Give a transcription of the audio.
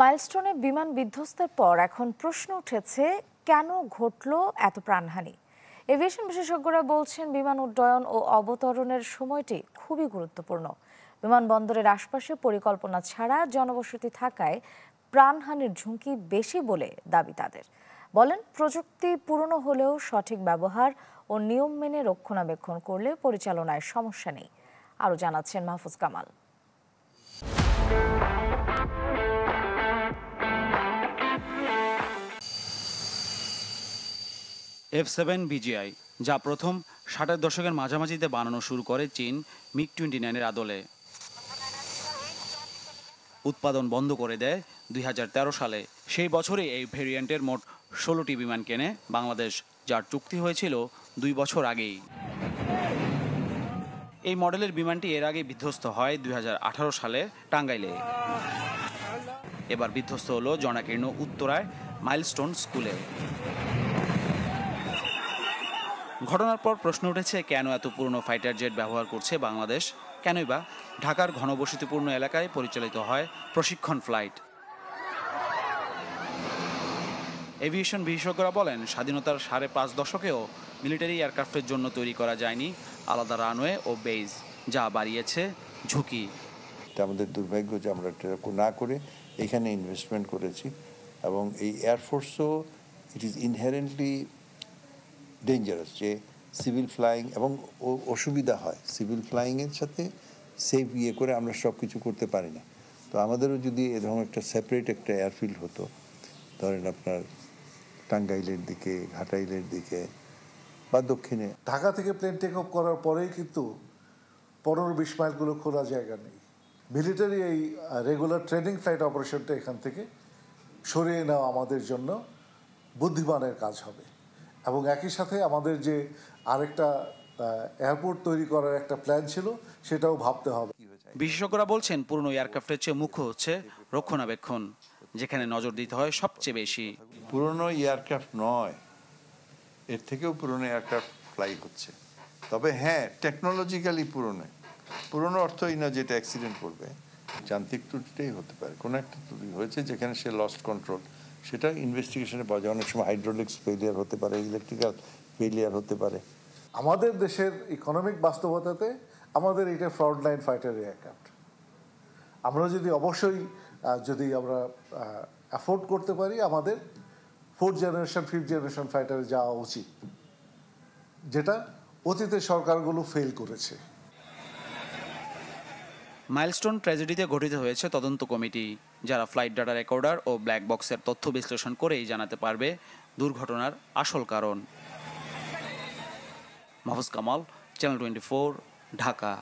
মাইলস্টোনে বিমান বিধ্বস্তের পর এখন প্রশ্ন উঠেছে, কেন ঘটলো এত প্রাণহানি? এভিয়েশন বিশেষজ্ঞরা বলছেন, বিমান উড্ডয়ন ও অবতরণের সময়টি খুবই গুরুত্বপূর্ণ। বিমানবন্দরের আশপাশে পরিকল্পনা ছাড়া জনবসতি থাকায় প্রাণহানির ঝুঁকি বেশি বলে দাবি তাদের। বলেন, প্রযুক্তি পুরনো হলেও সঠিক ব্যবহার ও নিয়ম মেনে রক্ষণাবেক্ষণ করলে পরিচালনায় সমস্যা নেই। আরও জানাচ্ছেন মাহফুজ কামাল। F-7 BGI, যা প্রথম 60-এর দশকের মাঝামাঝিতে বানানো শুরু করে চীন MiG-29-এর আদলে। উৎপাদন বন্ধ করে দেয় 2013 সালে। সেই বছরই এই ভেরিয়েন্টের মোট 16টি বিমান কেনে বাংলাদেশ, যার চুক্তি হয়েছিল 2 বছর আগেই। এই মডেলের বিমানটি এর আগে বিধ্বস্ত হয় 2018 সালে টাঙ্গাইলে। এবার বিধ্বস্ত হলো জনাকীর্ণ উত্তরায় মাইলস্টোন স্কুলে। ঘটনার পর প্রশ্ন উঠেছে, কেন এত পুরনো ফাইটার জেট ব্যবহার করছে বাংলাদেশ? কেনই বা ঢাকার ঘনবসতিপূর্ণ এলাকায় পরিচালিত হয় প্রশিক্ষণ ফ্লাইট? এভিয়েশন বিশেষজ্ঞরা বলেন, স্বাধীনতার 5.5 দশকেও মিলিটারি এয়ারক্রাফটের জন্য তৈরি করা যায়নি আলাদা রানওয়ে ও বেজ, যা বাড়িয়েছে ঝুঁকি। এটা আমাদের দুর্ভাগ্য যে আমরা এটা না করে এখানে ইনভেস্টমেন্ট করেছি, এবং এই এয়ারফোর্সও ইট ইজ ইনহেরেন্টলি ডেঞ্জারাস যে সিভিল ফ্লাইং, এবং অসুবিধা হয় সিভিল ফ্লাইংয়ের সাথে সেফ করে আমরা সব কিছু করতে পারি না। তো আমাদেরও যদি এরকম একটা সেপারেট একটা এয়ারফিল্ড হতো, ধরেন আপনার টাঙ্গাইলের দিকে, ঘাটাইলের দিকে বা দক্ষিণে। ঢাকা থেকে প্লেন টেক অফ করার পরেই কিন্তু 15-20 মাইলগুলো খোলা জায়গা নেই। মিলিটারি এই রেগুলার ট্রেনিং ফ্লাইট অপারেশনটা এখান থেকে সরিয়ে নেওয়া আমাদের জন্য বুদ্ধিমানের কাজ হবে, এবং একই সাথে আমাদের যে আরেকটা এয়ারপোর্ট তৈরি করার একটা প্ল্যান ছিল, সেটাও ভাবতে হবে। বিশেষজ্ঞরা বলছেন, পুরনো এয়ারক্রাফটের চেয়ে মুখ্য হচ্ছে রক্ষণাবেক্ষণ, যেখানে নজর দিতে হয় সবচেয়ে বেশি। পুরনো এয়ারক্রাফট নয়, এর থেকেও পুরনো এয়ারক্রাফট ফ্লাই হচ্ছে। তবে হ্যাঁ, টেকনোলজিক্যালি পুরনো অর্থই না যেটা অ্যাক্সিডেন্ট করবে, যান্ত্রিক ত্রুটিটাই হতে পারে। কোনো একটা ত্রুটি হয়েছে যেখানে সে লস্ট কন্ট্রোল, সেটা ইনভেস্টিগেশনে পাওয়া যায়। অনেক সময় হাইড্রোলিক্স ফেলিয়ার হতে পারে, ইলেকট্রিক্যাল ফেলিয়ার হতে পারে। আমাদের দেশের ইকোনমিক বাস্তবতাতে আমাদের এটা ফ্রন্ট লাইন ফাইটার এয়ারক্রাফট। আমরা অবশ্যই যদি আমরা অ্যাফোর্ড করতে পারি, আমাদের 4th জেনারেশন 5th জেনারেশন ফাইটারে যাওয়া উচিত, যেটা অতীতের সরকারগুলো ফেল করেছে। মাইলস্টোন ট্র্যাজেডিতে গঠিত হয়েছে তদন্ত কমিটি, যারা ফ্লাইট ডাটা রেকর্ডার ও ব্ল্যাক বক্সের তথ্য বিশ্লেষণ করেই জানাতে পারবে দুর্ঘটনার আসল কারণ। মাহফুজ কামাল, চ্যানেল 24, ঢাকা।